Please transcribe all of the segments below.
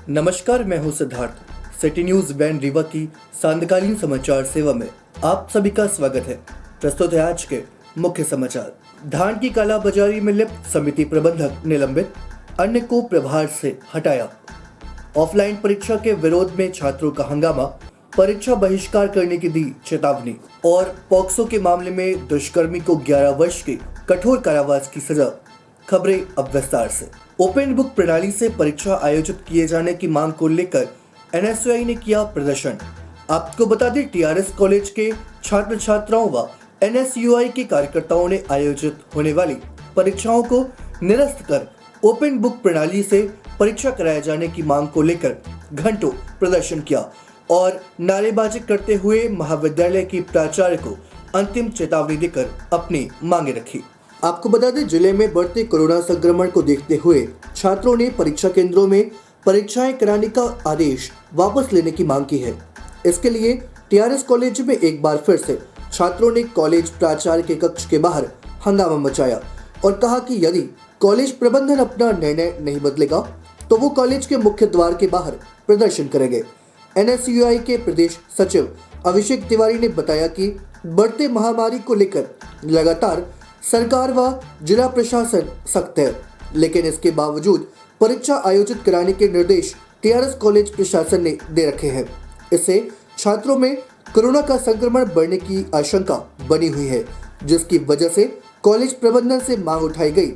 नमस्कार, मैं हूं Siddharth. City news van Rewa की सांध्यकालीन समाचार सेवा में आप सभी का स्वागत है। प्रस्तुत है आज के मुख्य समाचार। धान की कालाबाजारी में लिप्त समिति प्रबंधक निलंबित, अन्य को प्रभार से हटाया। ऑफलाइन परीक्षा के विरोध में छात्रों का हंगामा, परीक्षा बहिष्कार करने की दी चेतावनी। और पॉक्सो के मामले में दुष्कर्मी को 11 वर्ष की कठोर कारावास की सजा। खबरें अब विस्तार से। ओपन बुक प्रणाली से परीक्षा आयोजित किए जाने की मांग को लेकर एनएसयूआई ने किया प्रदर्शन। आपको बता दें, टीआरएस कॉलेज के छात्र छात्राओं व एनएसयूआई के कार्यकर्ताओं ने आयोजित होने वाली परीक्षाओं को निरस्त कर ओपन बुक प्रणाली से परीक्षा कराए जाने की मांग को लेकर घंटों प्रदर्शन किया और नारेबाजी करते हुए महाविद्यालय की प्राचार्य को अंतिम चेतावनी देकर अपनी मांगे रखी। आपको बता दें, जिले में बढ़ते कोरोना संक्रमण को देखते हुए छात्रों ने परीक्षा केंद्रों में परीक्षाएं कराने का आदेश वापस लेने की मांग की है। इसके लिए टीआरएस कॉलेज में एक बार फिर से छात्रों ने कॉलेज प्राचार्य के कक्ष के बाहर हंगामा मचाया और कहा कि यदि कॉलेज प्रबंधन अपना निर्णय नहीं बदलेगा तो वो कॉलेज के मुख्य द्वार के बाहर प्रदर्शन करेंगे। एनएसयूआई के प्रदेश सचिव अभिषेक तिवारी ने बताया कि बढ़ते महामारी को लेकर लगातार सरकार व जिला प्रशासन सख्त है, लेकिन इसके बावजूद परीक्षा आयोजित कराने के निर्देश टीआरएस कॉलेज प्रशासन ने दे रखे हैं। इससे छात्रों में कोरोना का संक्रमण बढ़ने की आशंका बनी हुई है, जिसकी वजह से कॉलेज प्रबंधन से मांग उठाई गई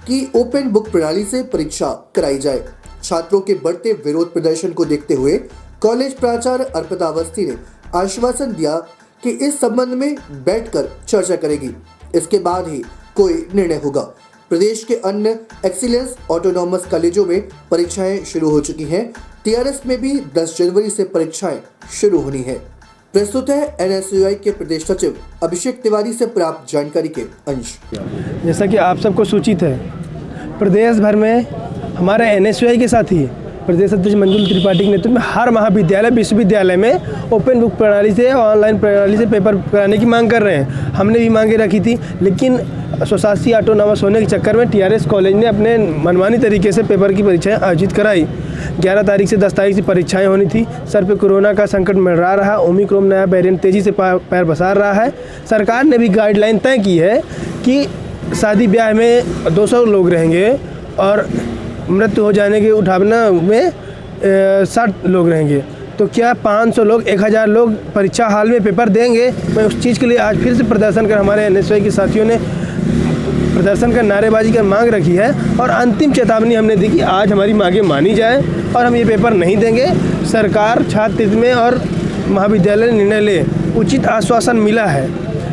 कि ओपन बुक प्रणाली से परीक्षा कराई जाए। छात्रों के बढ़ते विरोध प्रदर्शन को देखते हुए कॉलेज प्राचार्य अर्पिता अवस्थी ने आश्वासन दिया कि इस संबंध में बैठकर चर्चा करेगी। इसके बाद ही कोई निर्णय होगा। प्रदेश के अन्य एक्सीलेंस ऑटोनॉमस कॉलेजों में परीक्षाएं शुरू हो चुकी हैं। टीआरएस में भी 10 जनवरी से परीक्षाएं शुरू होनी है। प्रस्तुत है एनएसयूआई के प्रदेश सचिव अभिषेक तिवारी से प्राप्त जानकारी के अंश। जैसा कि आप सबको सूचित है, प्रदेश भर में हमारे एनएसयूआई के साथ ही प्रदेश अध्यक्ष मंजुल त्रिपाठी के नेतृत्व में हर महाविद्यालय विश्वविद्यालय में ओपन बुक प्रणाली से ऑनलाइन प्रणाली से पेपर कराने की मांग कर रहे हैं। हमने भी मांगे रखी थी, लेकिन स्वशासी ऑटोनॉमस होने के चक्कर में टीआरएस कॉलेज ने अपने मनमानी तरीके से पेपर की परीक्षाएं आयोजित कराई। 11 तारीख से 10 तारीख से परीक्षाएं होनी थी। सर पे कोरोना का संकट मंडरा रहा। ओमिक्रॉन नया वेरिएंट तेज़ी से पैर पसार रहा है। सरकार ने भी गाइडलाइन तय की है कि शादी ब्याह में 200 लोग रहेंगे और मृत्यु हो जाने के उठावना में 60 लोग रहेंगे। तो क्या 500 लोग 1000 लोग परीक्षा हाल में पेपर देंगे? मैं उस चीज़ के लिए आज फिर से प्रदर्शन कर हमारे एनएसयूआई के साथियों ने प्रदर्शन कर नारेबाजी कर मांग रखी है और अंतिम चेतावनी हमने दी कि आज हमारी मांगें मानी जाए और हम ये पेपर नहीं देंगे। सरकार छात्र हित में और महाविद्यालय निर्णय ले, उचित आश्वासन मिला है।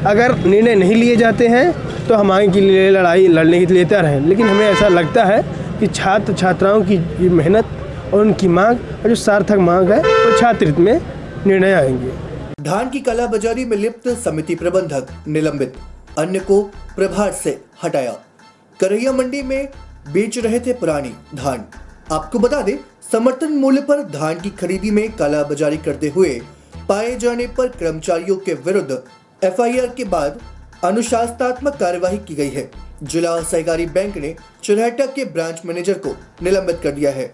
अगर निर्णय नहीं लिए जाते हैं तो हम आगे के लिए लड़ाई लड़ने के लिए तैयार हैं, लेकिन हमें ऐसा लगता है कि छात्र छात्राओं की मेहनत और उनकी मांग और जो सार्थक मांग है वो छात्र हित में निर्णय आएंगे। धान की कालाबाजारी में लिप्त समिति प्रबंधक निलंबित, अन्य को प्रभार से हटाया। करैया मंडी में बेच रहे थे पुरानी धान। आपको बता दें, समर्थन मूल्य पर धान की खरीदी में कालाबाजारी करते हुए पाए जाने पर कर्मचारियों के विरुद्ध एफआईआर के बाद अनुशासनात्मक कार्यवाही की गई है। जिला सहकारी बैंक ने चुरहटा के ब्रांच मैनेजर को निलंबित कर दिया है।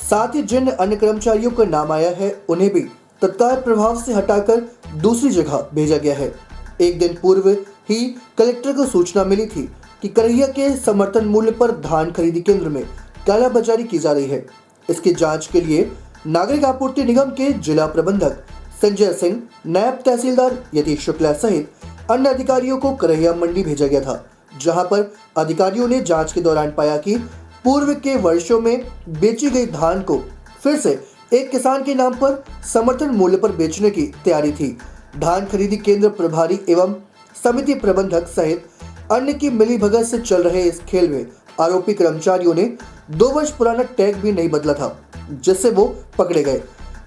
साथ ही जिन अन्य कर्मचारियों का नाम आया है उन्हें भी तत्काल प्रभाव से हटाकर दूसरी जगह भेजा गया है। एक दिन पूर्व ही कलेक्टर को सूचना मिली थी कि करैया के समर्थन मूल्य पर धान खरीदी केंद्र में कालाबाजारी की जा रही है। इसकी जांच के लिए नागरिक आपूर्ति निगम के जिला प्रबंधक संजय सिंह, नायब तहसीलदार यतीश शुक्ला सहित अन्य अधिकारियों को करैया मंडी भेजा गया था, जहां पर अधिकारियों ने जांच के दौरान पाया कि पूर्व के वर्षों में बेची गई धान को फिर से एक किसान के नाम पर समर्थन मूल्य पर बेचने की तैयारी थी। धान खरीदी केंद्र प्रभारी एवं समिति प्रबंधक सहित अन्य की मिलीभगत से चल रहे इस खेल में आरोपी कर्मचारियों ने 2 वर्ष पुराना टैग भी नहीं बदला था, जिससे वो पकड़े गए।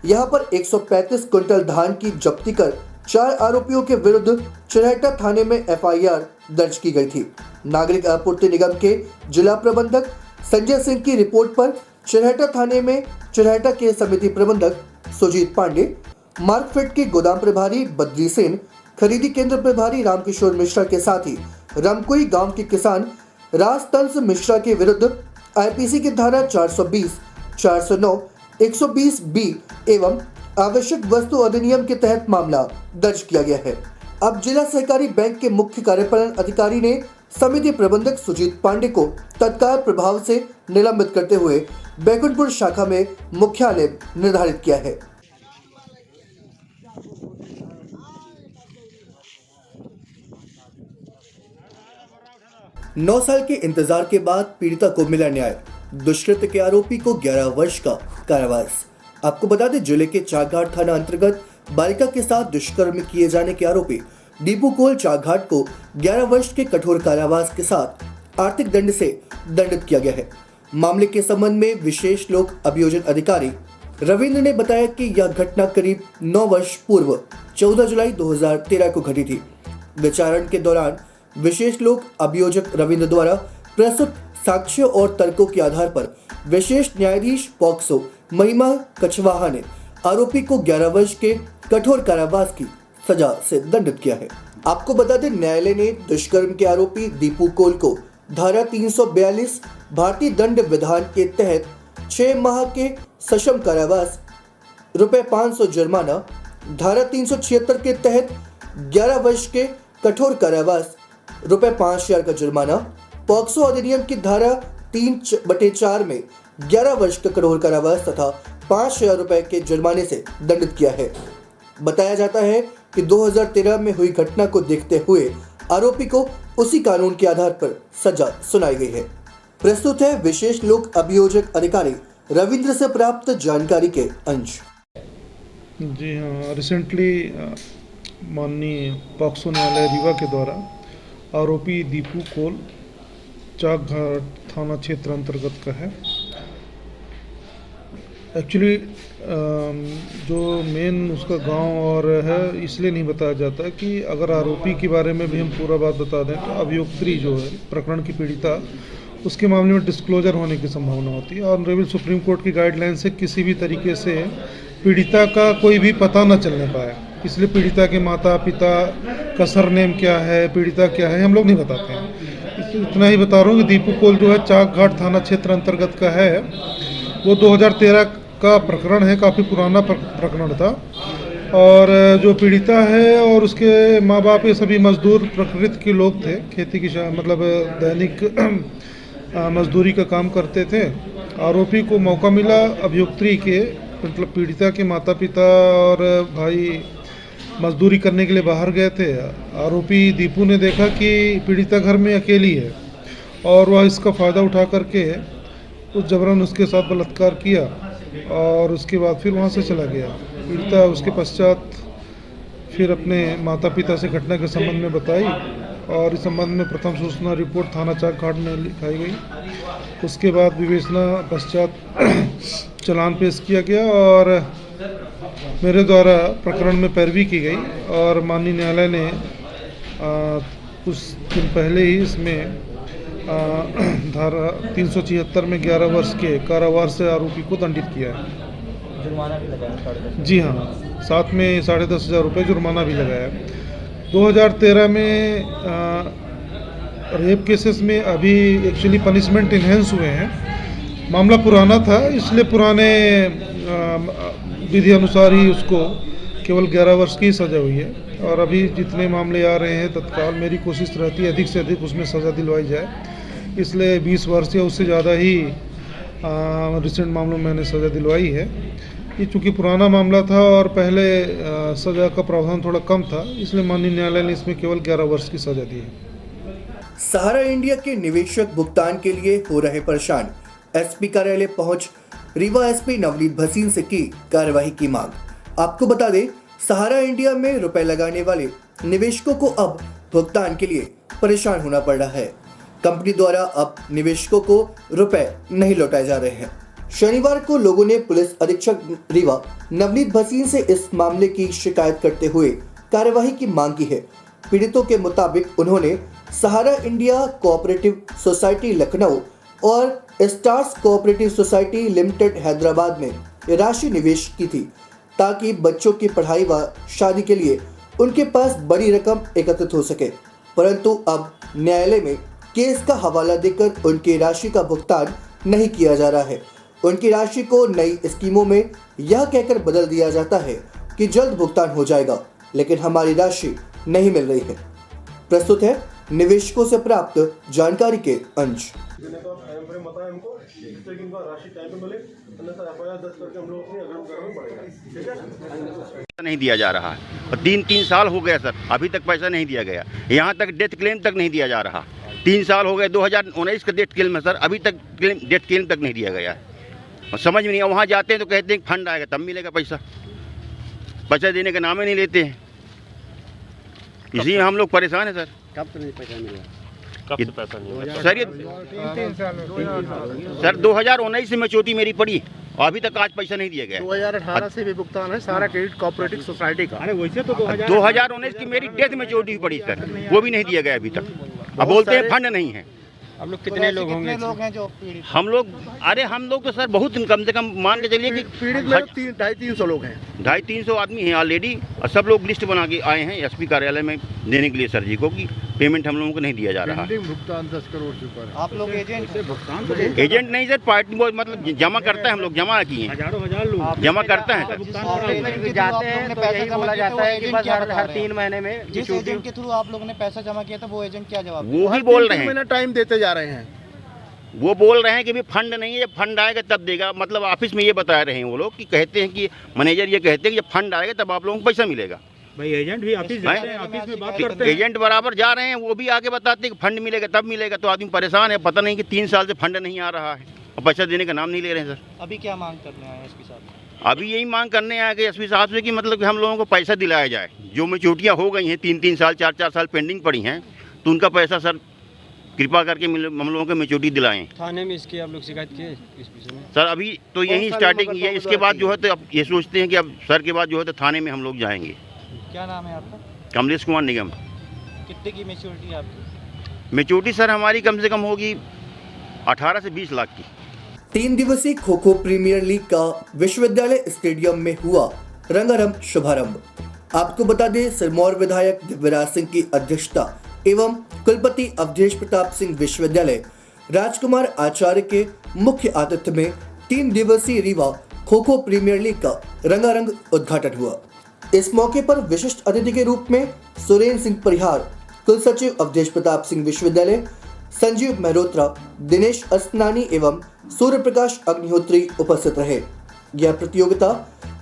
यहाँ पर 135 क्विंटल धान की जब्ती कर 4 आरोपियों के विरुद्ध चुरहटा थाने में एफआईआर दर्ज की गई थी। नागरिक आपूर्ति निगम के जिला प्रबंधक संजय सिंह की रिपोर्ट पर चुरहटा थाने में चुरहटा के समिति प्रबंधक सुजीत पांडे, मार्कफेड के गोदाम प्रभारी बद्री सेन, खरीदी केंद्र प्रभारी रामकिशोर मिश्रा के साथ ही रमकोई गांव के किसान राजतंस मिश्रा के विरुद्ध आईपीसी की धारा 420, 409, 120 बी एवं आवश्यक वस्तु अधिनियम के तहत मामला दर्ज किया गया है। अब जिला सहकारी बैंक के मुख्य कार्यपालन अधिकारी ने समिति प्रबंधक सुजीत पांडे को तत्काल प्रभाव से निलंबित करते हुए बैकुंठपुर शाखा में मुख्यालय निर्धारित किया है। नौ साल के इंतजार के बाद पीड़िता को मिला न्याय। दुष्कृत्य के आरोपी को 11 वर्ष का कारावास। आपको बता दें, जिले के चाकघाट थाना अंतर्गत बालिका के साथ दुष्कर्म किए जाने के आरोपी दीपू कोल चाकघाट को 11 वर्ष के कठोर कारावास के साथ आर्थिक दंड से दंडित किया गया है। मामले के संबंध में विशेष लोक अभियोजन अधिकारी रविंद्र ने बताया कि यह घटना करीब 9 वर्ष पूर्व 14 जुलाई 2013 को घटी थी। विचारण के दौरान विशेष लोक अभियोजक रविंद्र द्वारा प्रस्तुत साक्ष्यों और तर्कों के आधार पर विशेष न्यायाधीश पॉक्सो महिमा कछवाहा ने आरोपी को 11 वर्ष के कठोर कारावास की सजा से दंडित किया है। आपको बता दें, न्यायालय ने दुष्कर्म के आरोपी दीपू कोल को धारा 342 भारतीय दंड विधान के तहत 6 माह के सश्रम कारावास, ₹500 जुर्माना, धारा 376 के तहत 11 वर्ष के कठोर कारावास, ₹5000 का जुर्माना, पॉक्सो अधिनियम की धारा 3/4 में 11 वर्ष का कठोर कारावास तथा ₹5000 के जुर्माने से दंडित किया है। बताया जाता है कि 2013 में हुई घटना को देखते हुए आरोपी को उसी कानून के आधार पर सजा सुनाई गई है। प्रस्तुत है विशेष लोक अभियोजक अधिकारी रविंद्र से प्राप्त जानकारी के अंश। जी हाँ, रिसेंटली माननीय पॉक्सो न्यायालय रीवा के द्वारा आरोपी दीपू कोल चाकघाट थाना क्षेत्र अंतर्गत का है। एक्चुअली जो मेन उसका गांव और है, इसलिए नहीं बताया जाता कि अगर आरोपी के बारे में भी हम पूरा बात बता दें तो अभियुक्त्री जो है प्रकरण की पीड़िता, उसके मामले में डिस्क्लोजर होने की संभावना होती है। ऑनरेबल सुप्रीम कोर्ट की गाइडलाइन से किसी भी तरीके से पीड़िता का कोई भी पता न चलने पाया, इसलिए पीड़िता के माता पिता का सरनेम क्या है, पीड़िता क्या है, हम लोग नहीं बताते हैं। इतना ही बता रहा हूँ कि दीपू कोल जो है चाकघाट थाना क्षेत्र अंतर्गत का है। वो 2013 का प्रकरण है, काफ़ी पुराना प्रकरण था। और जो पीड़िता है और उसके माँ बाप ये सभी मजदूर प्रकृति के लोग थे, खेती की मतलब दैनिक मजदूरी का काम करते थे। आरोपी को मौका मिला, अभियुक्त्री के मतलब पीड़िता के माता पिता और भाई मजदूरी करने के लिए बाहर गए थे। आरोपी दीपू ने देखा कि पीड़िता घर में अकेली है और वह इसका फ़ायदा उठा करके उस जबरन उसके साथ बलात्कार किया और उसके बाद फिर वहाँ से चला गया। पीड़िता उसके पश्चात फिर अपने माता पिता से घटना के संबंध में बताई और इस संबंध में प्रथम सूचना रिपोर्ट थाना चाकघाट में लिखाई गई। उसके बाद विवेचना पश्चात चालान पेश किया गया और मेरे द्वारा प्रकरण में पैरवी की गई और माननीय न्यायालय ने कुछ दिन पहले ही इसमें धारा 376 में 11 वर्ष के कारावास से आरोपी को दंडित किया है। जुर्माना भी लगाया? जी हाँ, साथ में 10,500 रुपये जुर्माना भी लगाया। 2013 में रेप केसेस में अभी एक्चुअली पनिशमेंट इन्हेंस हुए हैं। मामला पुराना था, इसलिए पुराने विधि अनुसार ही उसको केवल 11 वर्ष की सज़ा हुई है। और अभी जितने मामले आ रहे हैं तत्काल मेरी कोशिश रहती है अधिक से अधिक उसमें सज़ा दिलवाई जाए, इसलिए 20 वर्ष या उससे ज़्यादा ही रिसेंट मामलों में मैंने सज़ा दिलवाई है। ये चूँकि पुराना मामला था और पहले सज़ा का प्रावधान थोड़ा कम था, इसलिए माननीय न्यायालय ने इसमें केवल 11 वर्ष की सज़ा दी है। सहारा इंडिया के निवेशक भुगतान के लिए हो रहे परेशान, एसपी कार्यालय पहुंच रीवा एसपी नवनीत भसीन से की कार्यवाही की मांग। आपको बता दें, सहारा इंडिया में रुपए लगाने वाले निवेशकों को अब भुगतान के लिए परेशान होना पड़ रहा है। कंपनी द्वारा अब निवेशकों को रुपए नहीं लौटाए जा रहे हैं। शनिवार को लोगों ने पुलिस अधीक्षक रीवा नवनीत भसीन से इस मामले की शिकायत करते हुए कार्यवाही की मांग की है। पीड़ितों के मुताबिक उन्होंने सहारा इंडिया कोऑपरेटिव सोसाइटी लखनऊ और stars cooperative society limited Hyderabad में राशि निवेश की थी ताकि बच्चों की पढ़ाई व शादी के लिए उनके पास बड़ी रकम एकत्रित हो सके, परंतु अब न्यायालय में केस का हवाला देकर उनकी राशि का भुगतान नहीं किया जा रहा है। उनकी राशि को नई स्कीमों में यह कहकर बदल दिया जाता है कि जल्द भुगतान हो जाएगा, लेकिन हमारी राशि नहीं मिल रही है। प्रस्तुत है निवेशकों से प्राप्त जानकारी के अंश। नहीं दिया जा रहा है और 3 साल हो गया सर, अभी तक पैसा नहीं दिया गया। यहाँ तक डेथ क्लेम तक नहीं दिया जा रहा। 3 साल हो गए, 2019 का डेथ क्लेम है सर, अभी तक डेथ क्लेम तक नहीं दिया गया है। और समझ में नहीं, वहाँ जाते हैं तो कहते हैं फंड आएगा तब मिलेगा पैसा, पैसा देने का नाम ही नहीं लेते हैं। इसी में हम लोग परेशान हैं सर। कब तक नहीं पैसा मिलेगा? कब से पैसा नहीं होगा सर? ये सर 2019 से मैच्योरिटी मेरी पड़ी और अभी तक आज पैसा नहीं दिया गया। 2018 से भी भुगतान है सारा क्रेडिट कोऑपरेटिव सोसाइटी का। अरे वैसे तो 2019 की मेरी डेथ मैच्योरिटी पड़ी सर, वो भी नहीं दिया गया अभी तक। अब बोलते हैं फंड नहीं है। हम लोग कितने लोग होंगे? हैं जो पीड़ित? हम लोग तो सर बहुत कम से कम मान के चलिए कि पीड़ित में 250-300 लोग हैं। 250-300 आदमी हैं ऑलरेडी और सब लोग लिस्ट बना के आए हैं एसपी कार्यालय में देने के लिए सर जी को कि पेमेंट हम लोगों को नहीं दिया जा रहा है। भुगतान 10 करोड़ से ऊपर। आप लोग एजेंट नहीं सर, पार्टी मतलब जमा करता है, हम लोग जमा किए हैं, हजार लोग जमा करता है सर। जाते हैं तो यही बोला जाता है कि बस हर 3 महीने में जिस एजेंट के थ्रू आप लोगों ने पैसा जमा किया था वो एजेंट क्या जवाब? वो ही बोल रहे हैं, टाइम देते जा रहे हैं। वो बोल रहे हैं कि भी फंड नहीं है, जब फंड आएगा तब देगा। मतलब ऑफिस में ये बता रहे हैं वो लोग कि कहते हैं कि मैनेजर ये कहते हैं कि जब फंड आएगा तब आप लोगों को पैसा मिलेगा। भाई एजेंट भी ऑफिस जाते हैं, ऑफिस में बात करते हैं। एजेंट बराबर जा रहे हैं, वो भी आके बताते हैं कि फंड मिलेगा तब मिलेगा। तो आदमी परेशान है, पता नहीं कि 3 साल से फंड नहीं आ रहा है और पैसा देने का नाम नहीं ले रहे हैं सर। अभी क्या मांग करने आए एसपी साहब? अभी यही मांग करने आए कि एसपी साहब से कि मतलब कि हम लोगों को पैसा दिलाया जाए। जो मैच्योरिटियाँ हो गई हैं 3-3 साल 4-4 साल पेंडिंग पड़ी हैं, तो उनका पैसा सर कृपा करके हम लोगों को मैच्योरिटी दिलाएं। थाने में इसकी आप लोग शिकायत किए इस विषय में? सर अभी तो यही स्टार्टिंग की है, इसके बाद जो है तो अब ये सोचते हैं कि अब सर के बाद जो है तो थाने में हम लोग जाएंगे। क्या नाम है आपका? कमलेश कुमार निगम। कितने की मैच्योरिटी है आपकी? मैच्योरिटी सर हमारी कम से कम होगी 18 से 20 लाख की। 3 दिवसीय खो खो प्रीमियर लीग का विश्वविद्यालय स्टेडियम में हुआ रंगारंग शुभारंभ। आपको बता दें, सिरमौर विधायक दिव्यराज सिंह की अध्यक्षता एवं कुलपति अवधेश प्रताप सिंह विश्वविद्यालय राजकुमार आचार्य के मुख्य आतिथ्य में 3 दिवसीय रीवा खो खो प्रीमियर लीग का रंगारंग उद्घाटन हुआ। इस मौके पर विशिष्ट अतिथि के रूप में सुरेंद्र सिंह परिहार, कुलसचिव अवधेश प्रताप सिंह विश्वविद्यालय, संजीव मेहरोत्रा, दिनेश अस्नानी एवं सूर्य प्रकाश अग्निहोत्री उपस्थित रहे। यह प्रतियोगिता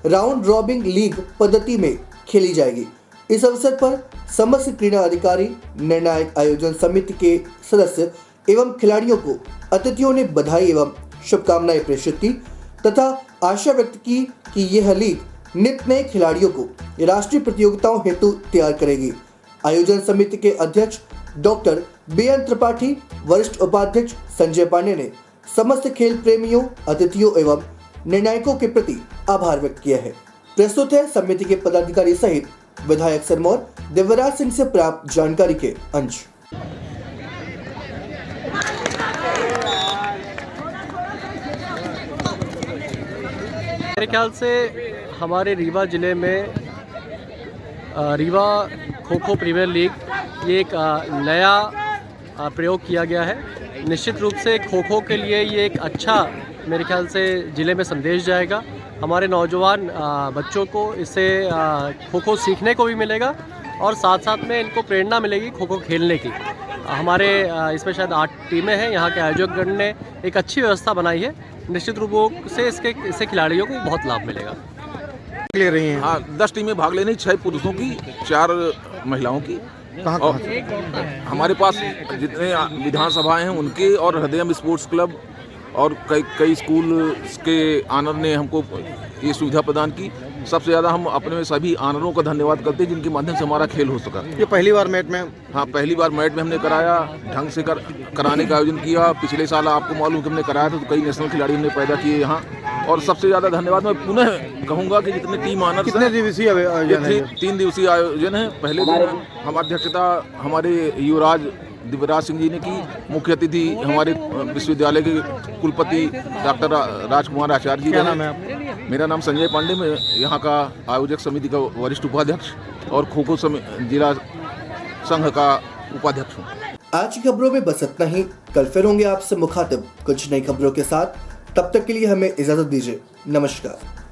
राउंड रॉबिन लीग पद्धति में खेली जाएगी। इस अवसर पर समस्त क्रीड़ा अधिकारी, निर्णायक आयोजन समिति के सदस्य एवं खिलाड़ियों को अतिथियों ने बधाई एवं शुभकामनाएं प्रेषित की तथा आशा व्यक्त की कि यह लीग नित्य नए खिलाड़ियों को राष्ट्रीय प्रतियोगिताओं हेतु तैयार करेगी। आयोजन समिति के अध्यक्ष डॉक्टर बीएन त्रिपाठी, वरिष्ठ उपाध्यक्ष संजय पांडे ने समस्त खेल प्रेमियों, अतिथियों एवं निर्णायकों के प्रति आभार व्यक्त किया है। प्रस्तुत है समिति के पदाधिकारी सहित विधायक सिरमौर दिव्यराज सिंह से प्राप्त जानकारी के अंश। मेरे ख्याल से हमारे रीवा ज़िले में रीवा खो खो प्रीमियर लीग ये एक नया प्रयोग किया गया है। निश्चित रूप से खो खो के लिए ये एक अच्छा मेरे ख्याल से ज़िले में संदेश जाएगा। हमारे नौजवान बच्चों को इससे खो खो सीखने को भी मिलेगा और साथ साथ में इनको प्रेरणा मिलेगी खो खो खेलने की। हमारे इसमें शायद 8 टीमें हैं। यहाँ के आयोजकगण ने एक अच्छी व्यवस्था बनाई है। निश्चित रूप से इससे खिलाड़ियों को बहुत लाभ मिलेगा। ले रही हैं? हाँ, 10 टीमें भाग ले रही, 6 पुरुषों की, 4 महिलाओं की। कहाँ हमारे पास जितने विधानसभाएं हैं उनके और हृदयम स्पोर्ट्स क्लब और कई स्कूल के ऑनर ने हमको ये सुविधा प्रदान की। सबसे ज़्यादा हम अपने सभी ऑनरों का धन्यवाद करते हैं जिनके माध्यम से हमारा खेल हो सका। ये पहली बार मैच में? हाँ, पहली बार मैच में हमने कराया, ढंग से कराने का आयोजन किया। पिछले साल आपको मालूम कि हमने कराया था तो कई नेशनल खिलाड़ी हमने पैदा किए यहाँ। और सबसे ज़्यादा धन्यवाद मैं पुनः कहूँगा कि जितने टीम ऑनर, कितने दिवसीय आयोजन है? 3 दिवसीय आयोजन है। पहले दिन हम अध्यक्षता हमारे युवराज दिव्यराज सिंह जी ने की। मुख्य अतिथि हमारे विश्वविद्यालय के कुलपति डॉक्टर राजकुमार आचार्य जी। क्या नाम है आपका? मेरा नाम संजय पांडे, मैं यहाँ का आयोजक समिति का वरिष्ठ उपाध्यक्ष और खो खो जिला संघ का उपाध्यक्ष हूँ। आज की खबरों में बस इतना ही। कल फिर होंगे आपसे मुखातिब कुछ नई खबरों के साथ। तब तक के लिए हमें इजाजत दीजिए। नमस्कार।